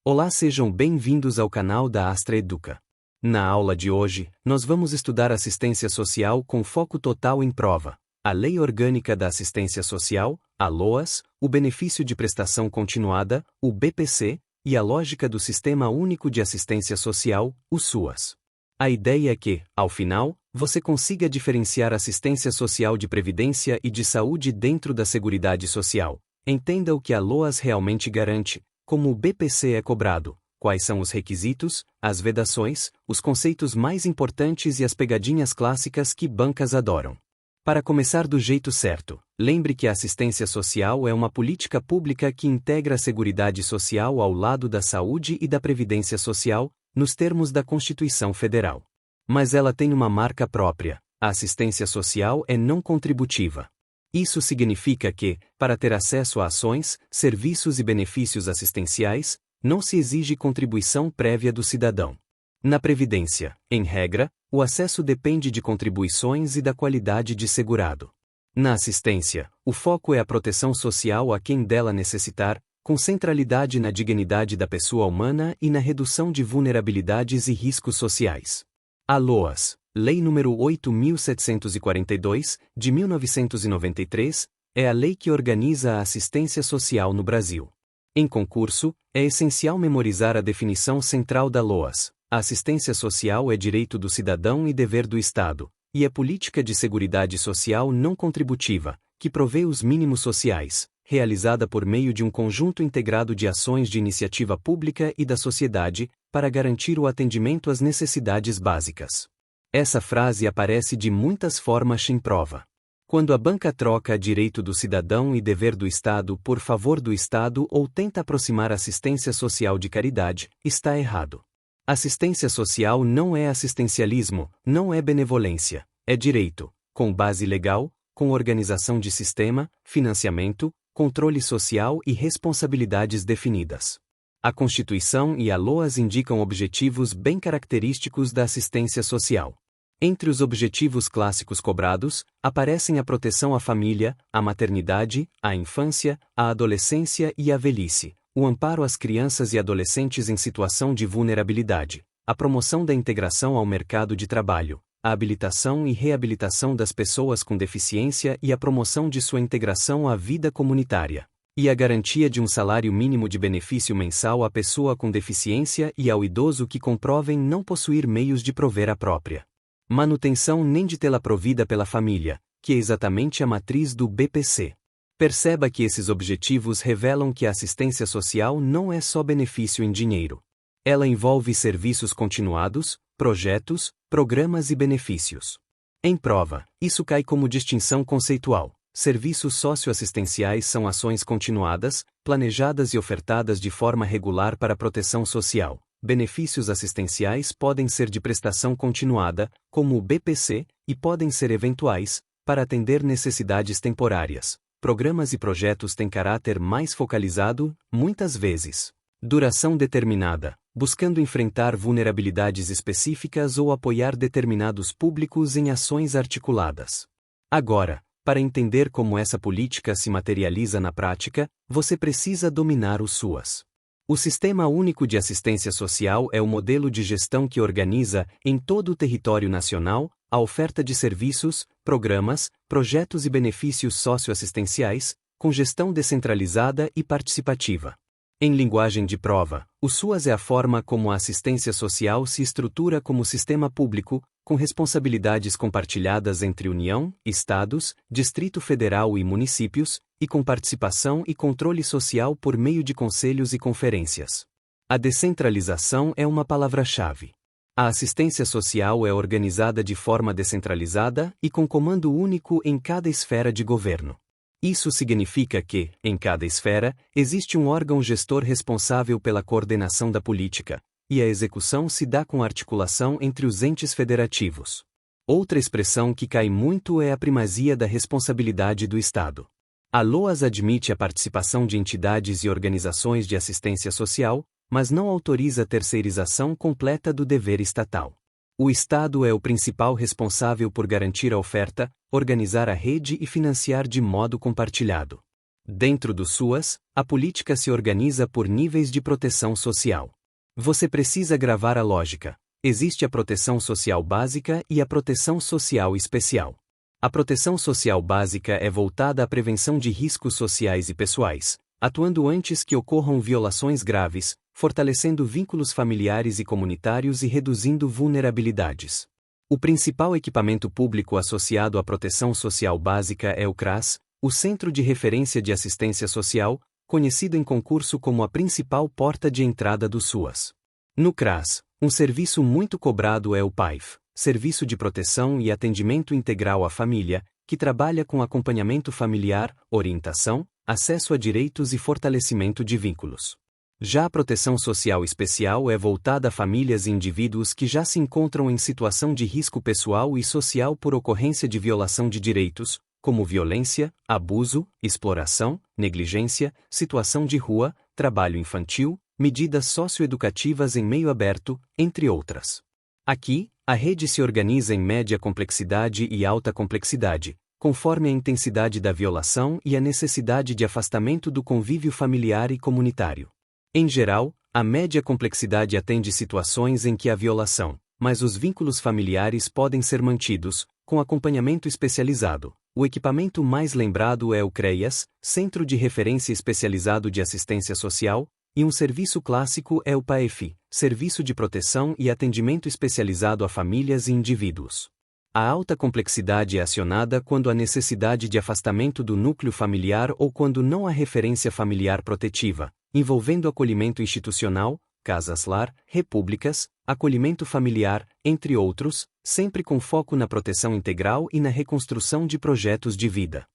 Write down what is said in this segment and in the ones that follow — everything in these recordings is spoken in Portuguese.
Olá, sejam bem-vindos ao canal da Astra Educa. Na aula de hoje, nós vamos estudar assistência social com foco total em prova, a Lei Orgânica da Assistência Social, a LOAS, o Benefício de Prestação Continuada, o BPC, e a lógica do Sistema Único de Assistência Social, o SUAS. A ideia é que, ao final, você consiga diferenciar assistência social de previdência e de saúde dentro da Seguridade Social. Entenda o que a LOAS realmente garante, como o BPC é cobrado, quais são os requisitos, as vedações, os conceitos mais importantes e as pegadinhas clássicas que bancas adoram. Para começar do jeito certo, lembre que a assistência social é uma política pública que integra a Seguridade Social ao lado da saúde e da previdência social, nos termos da Constituição Federal. Mas ela tem uma marca própria: a assistência social é não contributiva. Isso significa que, para ter acesso a ações, serviços e benefícios assistenciais, não se exige contribuição prévia do cidadão. Na Previdência, em regra, o acesso depende de contribuições e da qualidade de segurado. Na assistência, o foco é a proteção social a quem dela necessitar, com centralidade na dignidade da pessoa humana e na redução de vulnerabilidades e riscos sociais. A LOAS, Lei nº 8.742, de 1993, é a lei que organiza a assistência social no Brasil. Em concurso, é essencial memorizar a definição central da LOAS. A assistência social é direito do cidadão e dever do Estado, e é política de seguridade social não contributiva, que provê os mínimos sociais, realizada por meio de um conjunto integrado de ações de iniciativa pública e da sociedade, para garantir o atendimento às necessidades básicas. Essa frase aparece de muitas formas em prova. Quando a banca troca direito do cidadão e dever do Estado por favor do Estado ou tenta aproximar assistência social de caridade, está errado. Assistência social não é assistencialismo, não é benevolência, é direito, com base legal, com organização de sistema, financiamento, controle social e responsabilidades definidas. A Constituição e a LOAS indicam objetivos bem característicos da assistência social. Entre os objetivos clássicos cobrados, aparecem a proteção à família, à maternidade, à infância, à adolescência e à velhice, o amparo às crianças e adolescentes em situação de vulnerabilidade, a promoção da integração ao mercado de trabalho, a habilitação e reabilitação das pessoas com deficiência e a promoção de sua integração à vida comunitária, e a garantia de um salário mínimo de benefício mensal à pessoa com deficiência e ao idoso que comprovem não possuir meios de prover a própria manutenção nem de tê-la provida pela família, que é exatamente a matriz do BPC. Perceba que esses objetivos revelam que a assistência social não é só benefício em dinheiro. Ela envolve serviços continuados, projetos, programas e benefícios. Em prova, isso cai como distinção conceitual. Serviços socioassistenciais são ações continuadas, planejadas e ofertadas de forma regular para proteção social. Benefícios assistenciais podem ser de prestação continuada, como o BPC, e podem ser eventuais, para atender necessidades temporárias. Programas e projetos têm caráter mais focalizado, muitas vezes. Duração determinada, buscando enfrentar vulnerabilidades específicas ou apoiar determinados públicos em ações articuladas. Agora, para entender como essa política se materializa na prática, você precisa dominar o SUAS. O Sistema Único de Assistência Social é o modelo de gestão que organiza, em todo o território nacional, a oferta de serviços, programas, projetos e benefícios socioassistenciais, com gestão descentralizada e participativa. Em linguagem de prova, o SUAS é a forma como a assistência social se estrutura como sistema público, com responsabilidades compartilhadas entre União, Estados, Distrito Federal e municípios, e com participação e controle social por meio de conselhos e conferências. A descentralização é uma palavra-chave. A assistência social é organizada de forma descentralizada e com comando único em cada esfera de governo. Isso significa que, em cada esfera, existe um órgão gestor responsável pela coordenação da política, e a execução se dá com articulação entre os entes federativos. Outra expressão que cai muito é a primazia da responsabilidade do Estado. A LOAS admite a participação de entidades e organizações de assistência social, mas não autoriza a terceirização completa do dever estatal. O Estado é o principal responsável por garantir a oferta, organizar a rede e financiar de modo compartilhado. Dentro do SUAS, a política se organiza por níveis de proteção social. Você precisa gravar a lógica. Existe a proteção social básica e a proteção social especial. A proteção social básica é voltada à prevenção de riscos sociais e pessoais, atuando antes que ocorram violações graves, fortalecendo vínculos familiares e comunitários e reduzindo vulnerabilidades. O principal equipamento público associado à proteção social básica é o CRAS, o Centro de Referência de Assistência Social, conhecido em concurso como a principal porta de entrada do SUAS. No CRAS, um serviço muito cobrado é o PAIF, Serviço de Proteção e Atendimento Integral à Família, que trabalha com acompanhamento familiar, orientação, acesso a direitos e fortalecimento de vínculos. Já a proteção social especial é voltada a famílias e indivíduos que já se encontram em situação de risco pessoal e social por ocorrência de violação de direitos, como violência, abuso, exploração, negligência, situação de rua, trabalho infantil, medidas socioeducativas em meio aberto, entre outras. Aqui, a rede se organiza em média complexidade e alta complexidade, conforme a intensidade da violação e a necessidade de afastamento do convívio familiar e comunitário. Em geral, a média complexidade atende situações em que há violação, mas os vínculos familiares podem ser mantidos, com acompanhamento especializado. O equipamento mais lembrado é o CREAS, Centro de Referência Especializado de Assistência Social, e um serviço clássico é o PAEF, Serviço de Proteção e Atendimento Especializado a Famílias e Indivíduos. A alta complexidade é acionada quando há necessidade de afastamento do núcleo familiar ou quando não há referência familiar protetiva, envolvendo acolhimento institucional, casas-lar, repúblicas, acolhimento familiar, entre outros, sempre com foco na proteção integral e na reconstrução de projetos de vida.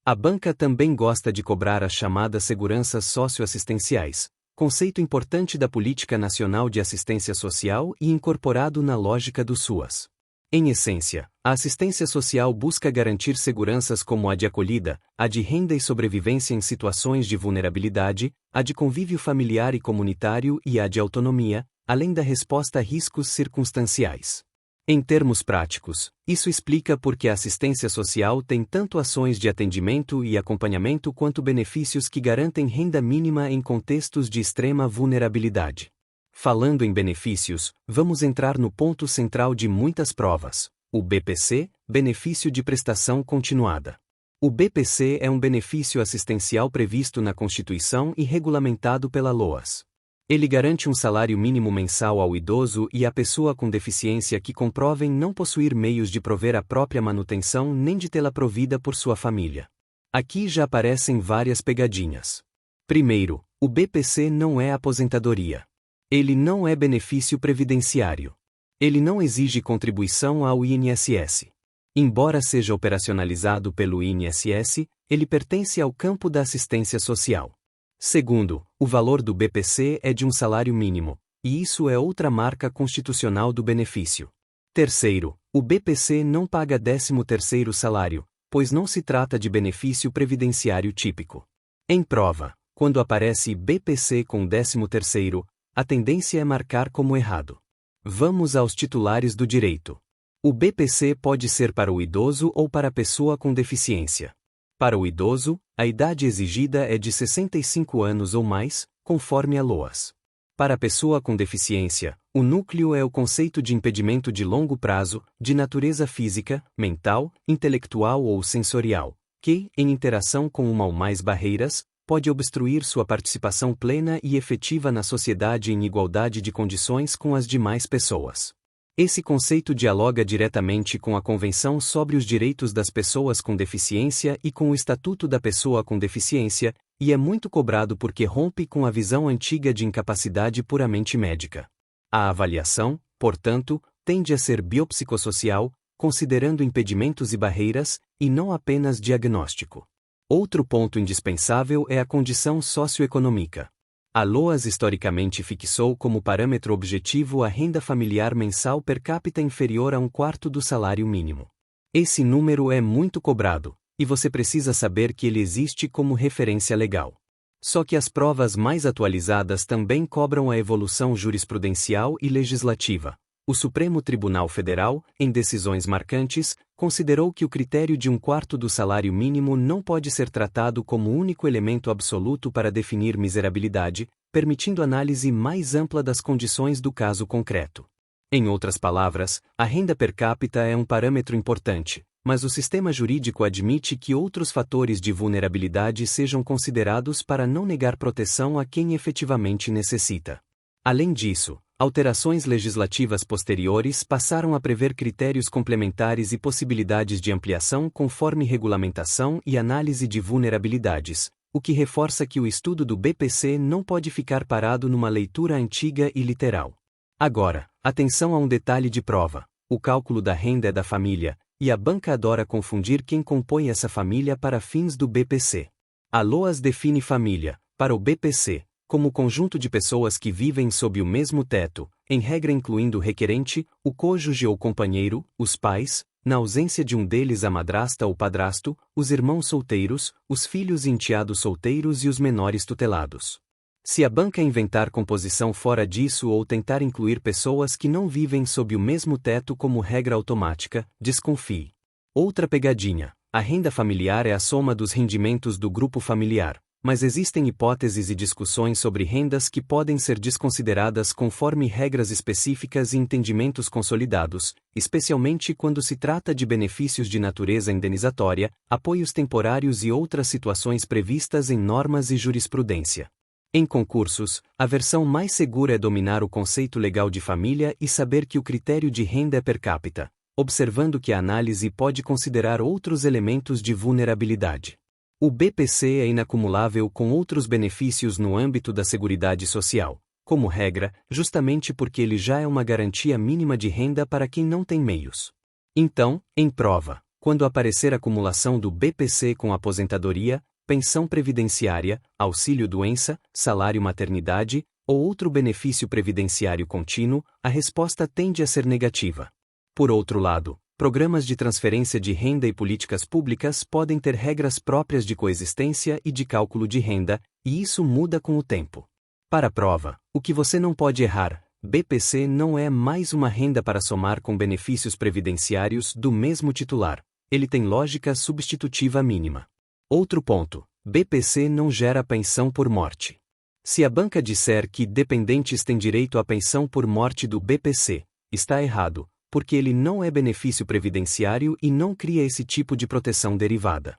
A banca também gosta de cobrar as chamadas seguranças socioassistenciais, conceito importante da Política Nacional de Assistência Social e incorporado na lógica do SUAS. Em essência, a assistência social busca garantir seguranças como a de acolhida, a de renda e sobrevivência em situações de vulnerabilidade, a de convívio familiar e comunitário e a de autonomia, além da resposta a riscos circunstanciais. Em termos práticos, isso explica por que a assistência social tem tanto ações de atendimento e acompanhamento quanto benefícios que garantem renda mínima em contextos de extrema vulnerabilidade. Falando em benefícios, vamos entrar no ponto central de muitas provas, o BPC, Benefício de Prestação Continuada. O BPC é um benefício assistencial previsto na Constituição e regulamentado pela LOAS. Ele garante um salário mínimo mensal ao idoso e à pessoa com deficiência que comprovem não possuir meios de prover a própria manutenção nem de tê-la provida por sua família. Aqui já aparecem várias pegadinhas. Primeiro, o BPC não é aposentadoria. Ele não é benefício previdenciário. Ele não exige contribuição ao INSS. Embora seja operacionalizado pelo INSS, ele pertence ao campo da assistência social. Segundo, o valor do BPC é de um salário mínimo, e isso é outra marca constitucional do benefício. Terceiro, o BPC não paga 13º salário, pois não se trata de benefício previdenciário típico. Em prova, quando aparece BPC com 13º, a tendência é marcar como errado. Vamos aos titulares do direito. O BPC pode ser para o idoso ou para a pessoa com deficiência. Para o idoso, a idade exigida é de 65 anos ou mais, conforme a LOAS. Para a pessoa com deficiência, o núcleo é o conceito de impedimento de longo prazo, de natureza física, mental, intelectual ou sensorial, que, em interação com uma ou mais barreiras, pode obstruir sua participação plena e efetiva na sociedade em igualdade de condições com as demais pessoas. Esse conceito dialoga diretamente com a Convenção sobre os Direitos das Pessoas com Deficiência e com o Estatuto da Pessoa com Deficiência, e é muito cobrado porque rompe com a visão antiga de incapacidade puramente médica. A avaliação, portanto, tende a ser biopsicossocial, considerando impedimentos e barreiras, e não apenas diagnóstico. Outro ponto indispensável é a condição socioeconômica. A LOAS historicamente fixou como parâmetro objetivo a renda familiar mensal per capita inferior a 1/4 do salário mínimo. Esse número é muito cobrado, e você precisa saber que ele existe como referência legal. Só que as provas mais atualizadas também cobram a evolução jurisprudencial e legislativa. O Supremo Tribunal Federal, em decisões marcantes, considerou que o critério de 1/4 do salário mínimo não pode ser tratado como único elemento absoluto para definir miserabilidade, permitindo análise mais ampla das condições do caso concreto. Em outras palavras, a renda per capita é um parâmetro importante, mas o sistema jurídico admite que outros fatores de vulnerabilidade sejam considerados para não negar proteção a quem efetivamente necessita. Além disso, alterações legislativas posteriores passaram a prever critérios complementares e possibilidades de ampliação conforme regulamentação e análise de vulnerabilidades, o que reforça que o estudo do BPC não pode ficar parado numa leitura antiga e literal. Agora, atenção a um detalhe de prova: o cálculo da renda é da família, e a banca adora confundir quem compõe essa família para fins do BPC. A LOAS define família, para o BPC, como o conjunto de pessoas que vivem sob o mesmo teto, em regra incluindo o requerente, o cônjuge ou companheiro, os pais, na ausência de um deles a madrasta ou padrasto, os irmãos solteiros, os filhos e enteados solteiros e os menores tutelados. Se a banca inventar composição fora disso ou tentar incluir pessoas que não vivem sob o mesmo teto como regra automática, desconfie. Outra pegadinha: a renda familiar é a soma dos rendimentos do grupo familiar. Mas existem hipóteses e discussões sobre rendas que podem ser desconsideradas conforme regras específicas e entendimentos consolidados, especialmente quando se trata de benefícios de natureza indenizatória, apoios temporários e outras situações previstas em normas e jurisprudência. Em concursos, a versão mais segura é dominar o conceito legal de família e saber que o critério de renda é per capita, observando que a análise pode considerar outros elementos de vulnerabilidade. O BPC é inacumulável com outros benefícios no âmbito da Seguridade Social, como regra, justamente porque ele já é uma garantia mínima de renda para quem não tem meios. Então, em prova, quando aparecer acumulação do BPC com aposentadoria, pensão previdenciária, auxílio-doença, salário-maternidade ou outro benefício previdenciário contínuo, a resposta tende a ser negativa. Por outro lado, programas de transferência de renda e políticas públicas podem ter regras próprias de coexistência e de cálculo de renda, e isso muda com o tempo. Para a prova, o que você não pode errar: BPC não é mais uma renda para somar com benefícios previdenciários do mesmo titular. Ele tem lógica substitutiva mínima. Outro ponto: BPC não gera pensão por morte. Se a banca disser que dependentes têm direito à pensão por morte do BPC, está errado, porque ele não é benefício previdenciário e não cria esse tipo de proteção derivada.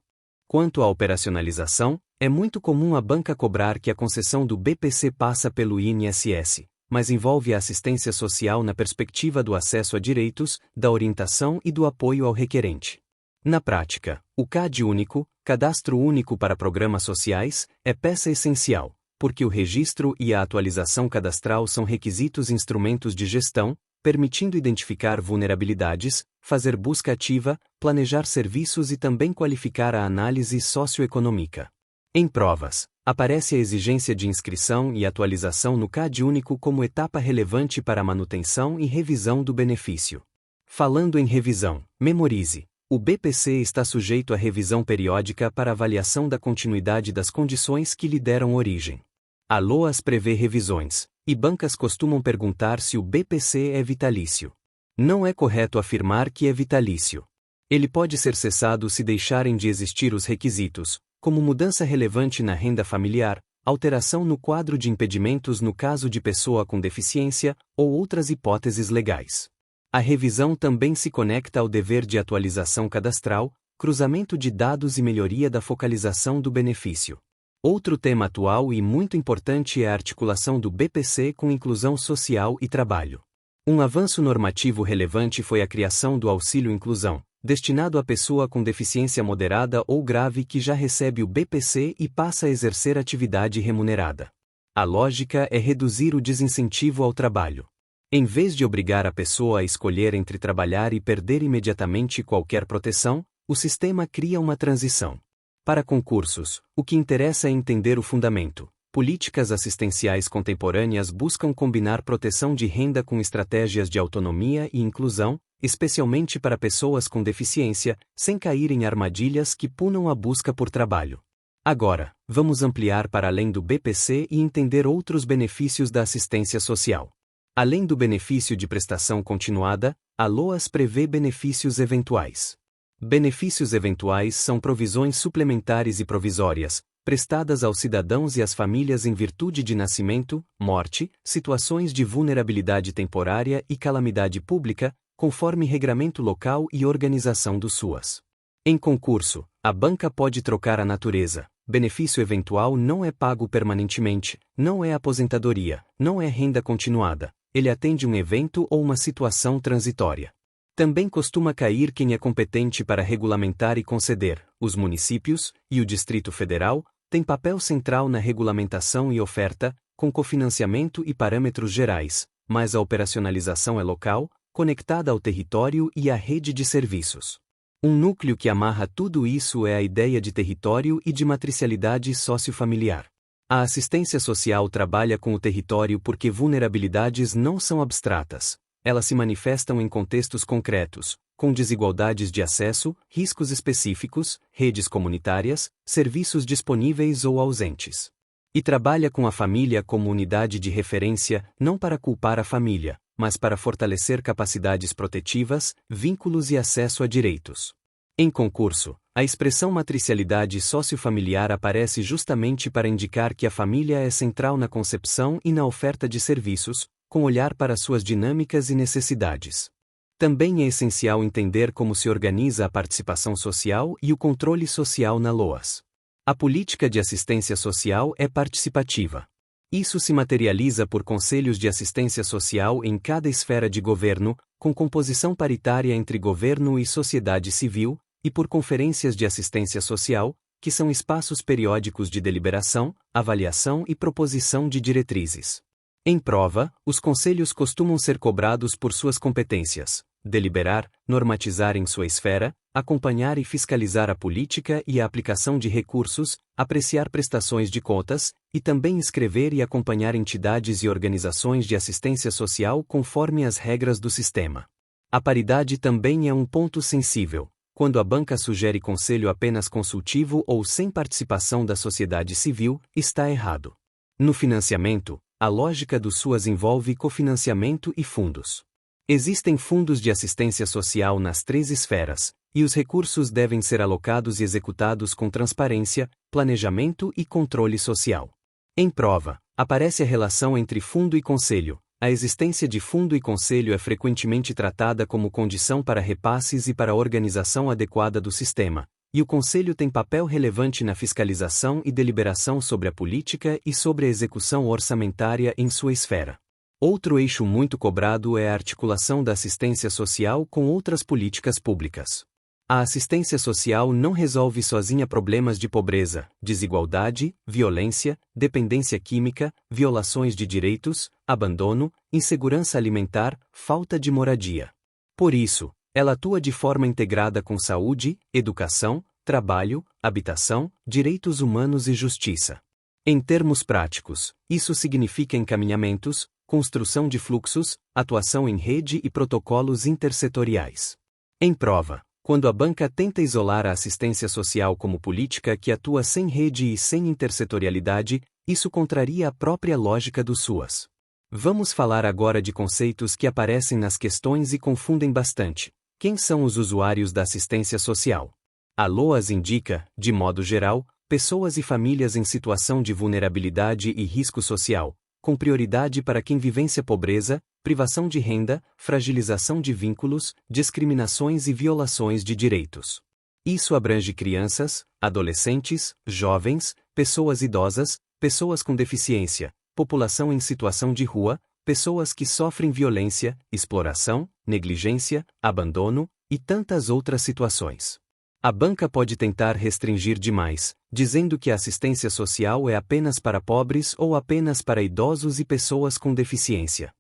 Quanto à operacionalização, é muito comum a banca cobrar que a concessão do BPC passa pelo INSS, mas envolve a assistência social na perspectiva do acesso a direitos, da orientação e do apoio ao requerente. Na prática, o CAD único, Cadastro Único para Programas Sociais, é peça essencial, porque o registro e a atualização cadastral são requisitos instrumentos de gestão, permitindo identificar vulnerabilidades, fazer busca ativa, planejar serviços e também qualificar a análise socioeconômica. Em provas, aparece a exigência de inscrição e atualização no CAD único como etapa relevante para a manutenção e revisão do benefício. Falando em revisão, memorize: o BPC está sujeito a revisão periódica para avaliação da continuidade das condições que lhe deram origem. A LOAS prevê revisões, e bancas costumam perguntar se o BPC é vitalício. Não é correto afirmar que é vitalício. Ele pode ser cessado se deixarem de existir os requisitos, como mudança relevante na renda familiar, alteração no quadro de impedimentos no caso de pessoa com deficiência, ou outras hipóteses legais. A revisão também se conecta ao dever de atualização cadastral, cruzamento de dados e melhoria da focalização do benefício. Outro tema atual e muito importante é a articulação do BPC com inclusão social e trabalho. Um avanço normativo relevante foi a criação do Auxílio Inclusão, destinado à pessoa com deficiência moderada ou grave que já recebe o BPC e passa a exercer atividade remunerada. A lógica é reduzir o desincentivo ao trabalho. Em vez de obrigar a pessoa a escolher entre trabalhar e perder imediatamente qualquer proteção, o sistema cria uma transição. Para concursos, o que interessa é entender o fundamento. Políticas assistenciais contemporâneas buscam combinar proteção de renda com estratégias de autonomia e inclusão, especialmente para pessoas com deficiência, sem cair em armadilhas que punam a busca por trabalho. Agora, vamos ampliar para além do BPC e entender outros benefícios da assistência social. Além do benefício de prestação continuada, a LOAS prevê benefícios eventuais. Benefícios eventuais são provisões suplementares e provisórias, prestadas aos cidadãos e às famílias em virtude de nascimento, morte, situações de vulnerabilidade temporária e calamidade pública, conforme regramento local e organização do SUAS. Em concurso, a banca pode trocar a natureza. Benefício eventual não é pago permanentemente, não é aposentadoria, não é renda continuada. Ele atende um evento ou uma situação transitória. Também costuma cair quem é competente para regulamentar e conceder. Os municípios, e o Distrito Federal, têm papel central na regulamentação e oferta, com cofinanciamento e parâmetros gerais, mas a operacionalização é local, conectada ao território e à rede de serviços. Um núcleo que amarra tudo isso é a ideia de território e de matricialidade sociofamiliar. A assistência social trabalha com o território porque vulnerabilidades não são abstratas. Elas se manifestam em contextos concretos, com desigualdades de acesso, riscos específicos, redes comunitárias, serviços disponíveis ou ausentes. E trabalha com a família como unidade de referência, não para culpar a família, mas para fortalecer capacidades protetivas, vínculos e acesso a direitos. Em concurso, a expressão matricialidade sociofamiliar aparece justamente para indicar que a família é central na concepção e na oferta de serviços, com olhar para suas dinâmicas e necessidades. Também é essencial entender como se organiza a participação social e o controle social na LOAS. A política de assistência social é participativa. Isso se materializa por conselhos de assistência social em cada esfera de governo, com composição paritária entre governo e sociedade civil, e por conferências de assistência social, que são espaços periódicos de deliberação, avaliação e proposição de diretrizes. Em prova, os conselhos costumam ser cobrados por suas competências: deliberar, normatizar em sua esfera, acompanhar e fiscalizar a política e a aplicação de recursos, apreciar prestações de contas, e também escrever e acompanhar entidades e organizações de assistência social conforme as regras do sistema. A paridade também é um ponto sensível. Quando a banca sugere conselho apenas consultivo ou sem participação da sociedade civil, está errado. No financiamento, a lógica do SUAS envolve cofinanciamento e fundos. Existem fundos de assistência social nas 3 esferas, e os recursos devem ser alocados e executados com transparência, planejamento e controle social. Em prova, aparece a relação entre fundo e conselho. A existência de fundo e conselho é frequentemente tratada como condição para repasses e para a organização adequada do sistema, e o conselho tem papel relevante na fiscalização e deliberação sobre a política e sobre a execução orçamentária em sua esfera. Outro eixo muito cobrado é a articulação da assistência social com outras políticas públicas. A assistência social não resolve sozinha problemas de pobreza, desigualdade, violência, dependência química, violações de direitos, abandono, insegurança alimentar, falta de moradia. Por isso, ela atua de forma integrada com saúde, educação, trabalho, habitação, direitos humanos e justiça. Em termos práticos, isso significa encaminhamentos, construção de fluxos, atuação em rede e protocolos intersetoriais. Em prova, quando a banca tenta isolar a assistência social como política que atua sem rede e sem intersetorialidade, isso contraria a própria lógica do SUAS. Vamos falar agora de conceitos que aparecem nas questões e confundem bastante. Quem são os usuários da assistência social? A LOAS indica, de modo geral, pessoas e famílias em situação de vulnerabilidade e risco social, com prioridade para quem vivencia pobreza, privação de renda, fragilização de vínculos, discriminações e violações de direitos. Isso abrange crianças, adolescentes, jovens, pessoas idosas, pessoas com deficiência, população em situação de rua, pessoas que sofrem violência, exploração, negligência, abandono, e tantas outras situações. A banca pode tentar restringir demais, dizendo que a assistência social é apenas para pobres ou apenas para idosos e pessoas com deficiência.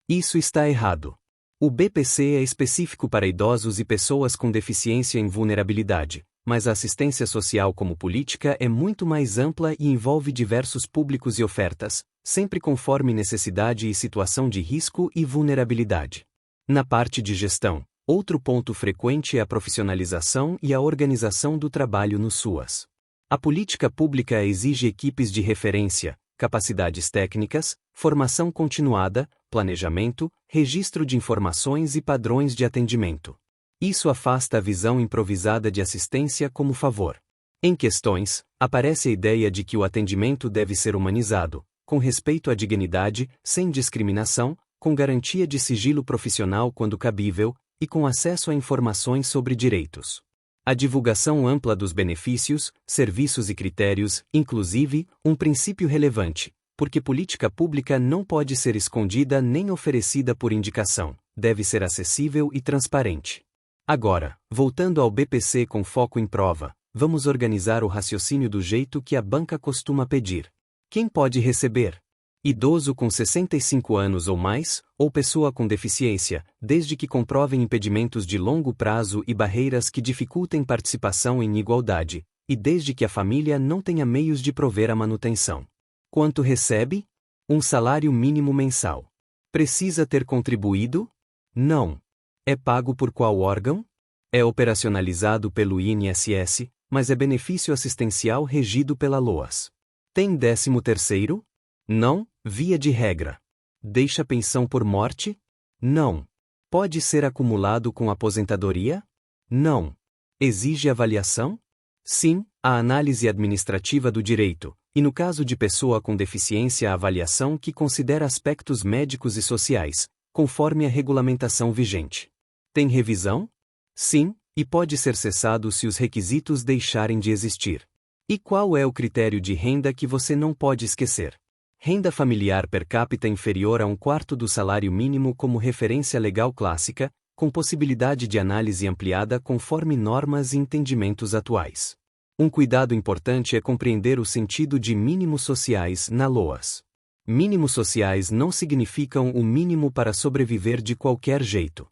Isso está errado. O BPC é específico para idosos e pessoas com deficiência em vulnerabilidade, mas a assistência social como política é muito mais ampla e envolve diversos públicos e ofertas, sempre conforme necessidade e situação de risco e vulnerabilidade. Na parte de gestão, outro ponto frequente é a profissionalização e a organização do trabalho no SUAS. A política pública exige equipes de referência, capacidades técnicas, formação continuada, planejamento, registro de informações e padrões de atendimento. Isso afasta a visão improvisada de assistência como favor. Em questões, aparece a ideia de que o atendimento deve ser humanizado, com respeito à dignidade, sem discriminação, com garantia de sigilo profissional quando cabível, e com acesso a informações sobre direitos. A divulgação ampla dos benefícios, serviços e critérios, inclusive, um princípio relevante, porque política pública não pode ser escondida nem oferecida por indicação, deve ser acessível e transparente. Agora, voltando ao BPC com foco em prova, vamos organizar o raciocínio do jeito que a banca costuma pedir. Quem pode receber? Idoso com 65 anos ou mais, ou pessoa com deficiência, desde que comprovem impedimentos de longo prazo e barreiras que dificultem participação em igualdade, e desde que a família não tenha meios de prover a manutenção. Quanto recebe? Um salário mínimo mensal. Precisa ter contribuído? Não. É pago por qual órgão? É operacionalizado pelo INSS, mas é benefício assistencial regido pela LOAS. Tem 13º? Não, via de regra. Deixa pensão por morte? Não. Pode ser acumulado com aposentadoria? Não. Exige avaliação? Sim, a análise administrativa do direito, e no caso de pessoa com deficiência a avaliação que considera aspectos médicos e sociais, conforme a regulamentação vigente. Tem revisão? Sim, e pode ser cessado se os requisitos deixarem de existir. E qual é o critério de renda que você não pode esquecer? Renda familiar per capita inferior a 1/4 do salário mínimo como referência legal clássica, com possibilidade de análise ampliada conforme normas e entendimentos atuais. Um cuidado importante é compreender o sentido de mínimos sociais na LOAS. Mínimos sociais não significam o mínimo para sobreviver de qualquer jeito.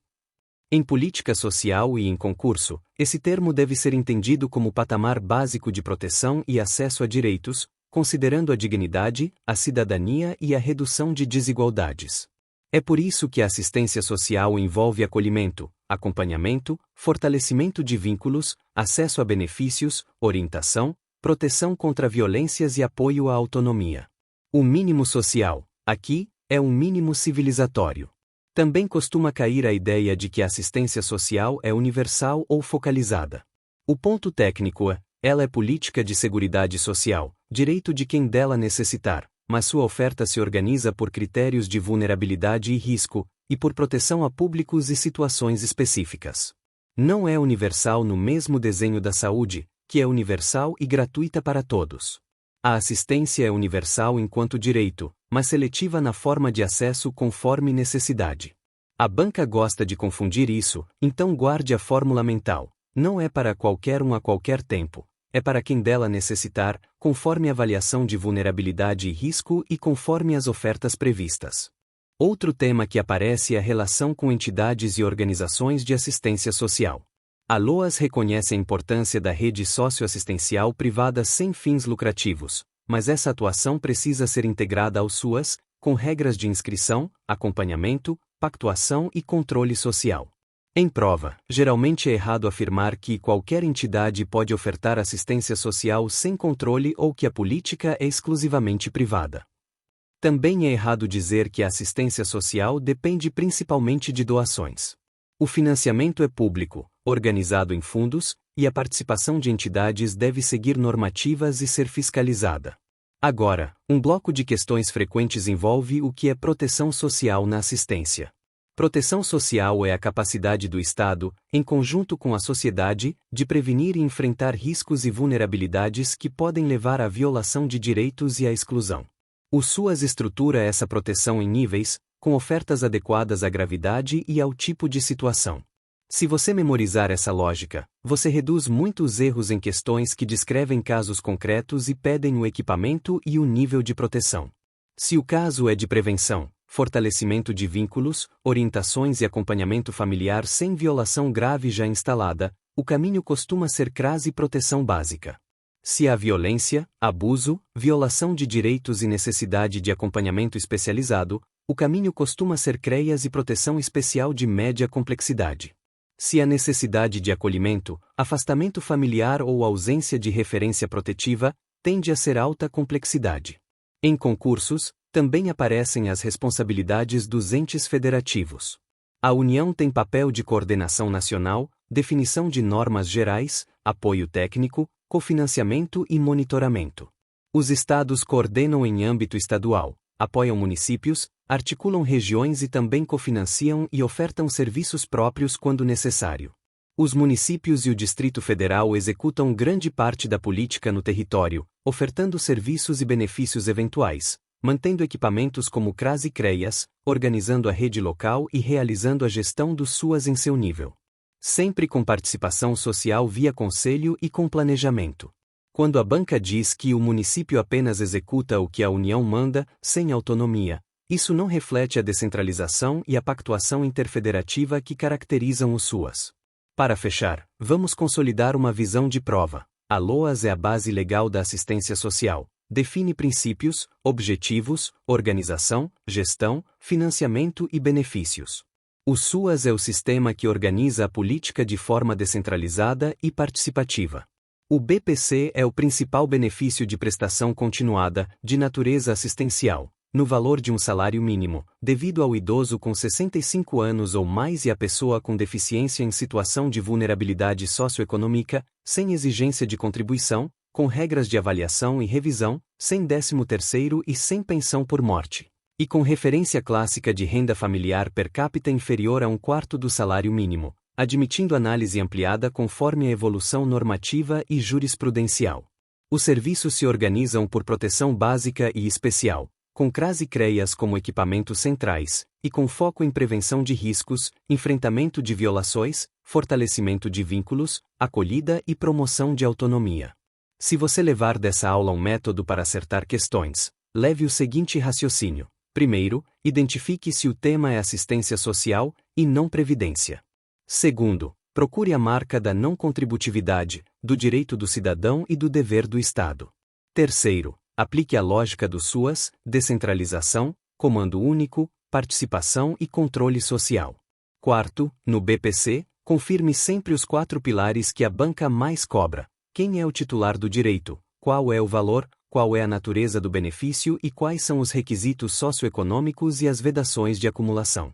Em política social e em concurso, esse termo deve ser entendido como patamar básico de proteção e acesso a direitos, considerando a dignidade, a cidadania e a redução de desigualdades. É por isso que a assistência social envolve acolhimento, acompanhamento, fortalecimento de vínculos, acesso a benefícios, orientação, proteção contra violências e apoio à autonomia. O mínimo social, aqui, é um mínimo civilizatório. Também costuma cair a ideia de que a assistência social é universal ou focalizada. O ponto técnico é: ela é política de seguridade social, direito de quem dela necessitar, mas sua oferta se organiza por critérios de vulnerabilidade e risco, e por proteção a públicos e situações específicas. Não é universal no mesmo desenho da saúde, que é universal e gratuita para todos. A assistência é universal enquanto direito, mas seletiva na forma de acesso conforme necessidade. A banca gosta de confundir isso, então guarde a fórmula mental. Não é para qualquer um a qualquer tempo. É para quem dela necessitar, conforme a avaliação de vulnerabilidade e risco e conforme as ofertas previstas. Outro tema que aparece é a relação com entidades e organizações de assistência social. A LOAS reconhece a importância da rede socioassistencial privada sem fins lucrativos, mas essa atuação precisa ser integrada ao SUAS, com regras de inscrição, acompanhamento, pactuação e controle social. Em prova, geralmente é errado afirmar que qualquer entidade pode ofertar assistência social sem controle ou que a política é exclusivamente privada. Também é errado dizer que a assistência social depende principalmente de doações. O financiamento é público, organizado em fundos, e a participação de entidades deve seguir normativas e ser fiscalizada. Agora, um bloco de questões frequentes envolve o que é proteção social na assistência. Proteção social é a capacidade do Estado, em conjunto com a sociedade, de prevenir e enfrentar riscos e vulnerabilidades que podem levar à violação de direitos e à exclusão. O SUAS estrutura essa proteção em níveis, com ofertas adequadas à gravidade e ao tipo de situação. Se você memorizar essa lógica, você reduz muitos erros em questões que descrevem casos concretos e pedem o equipamento e o nível de proteção. Se o caso é de prevenção, fortalecimento de vínculos, orientações e acompanhamento familiar sem violação grave já instalada, o caminho costuma ser CRAS e proteção básica. Se há violência, abuso, violação de direitos e necessidade de acompanhamento especializado, o caminho costuma ser CREAS e proteção especial de média complexidade. Se há necessidade de acolhimento, afastamento familiar ou ausência de referência protetiva, tende a ser alta complexidade. Em concursos, Também aparecem as responsabilidades dos entes federativos. A União tem papel de coordenação nacional, definição de normas gerais, apoio técnico, cofinanciamento e monitoramento. Os estados coordenam em âmbito estadual, apoiam municípios, articulam regiões e também cofinanciam e ofertam serviços próprios quando necessário. Os municípios e o Distrito Federal executam grande parte da política no território, ofertando serviços e benefícios eventuais, mantendo equipamentos como CRAS e CREAS, organizando a rede local e realizando a gestão dos SUAS em seu nível. Sempre com participação social via conselho e com planejamento. Quando a banca diz que o município apenas executa o que a União manda, sem autonomia, isso não reflete a descentralização e a pactuação interfederativa que caracterizam os SUAS. Para fechar, vamos consolidar uma visão de prova. A LOAS é a base legal da assistência social. Define princípios, objetivos, organização, gestão, financiamento e benefícios. O SUAS é o sistema que organiza a política de forma descentralizada e participativa. O BPC é o principal benefício de prestação continuada, de natureza assistencial, no valor de um salário mínimo, devido ao idoso com 65 anos ou mais e à pessoa com deficiência em situação de vulnerabilidade socioeconômica, sem exigência de contribuição, com regras de avaliação e revisão, sem 13º e sem pensão por morte. E com referência clássica de renda familiar per capita inferior a 1/4 do salário mínimo, admitindo análise ampliada conforme a evolução normativa e jurisprudencial. Os serviços se organizam por proteção básica e especial, com CRAS e CREAS como equipamentos centrais, e com foco em prevenção de riscos, enfrentamento de violações, fortalecimento de vínculos, acolhida e promoção de autonomia. Se você levar dessa aula um método para acertar questões, leve o seguinte raciocínio. Primeiro, identifique se o tema é assistência social e não previdência. Segundo, procure a marca da não contributividade, do direito do cidadão e do dever do Estado. Terceiro, aplique a lógica do SUAS, descentralização, comando único, participação e controle social. Quarto, no BPC, confirme sempre os 4 pilares que a banca mais cobra. Quem é o titular do direito? Qual é o valor? Qual é a natureza do benefício e quais são os requisitos socioeconômicos e as vedações de acumulação?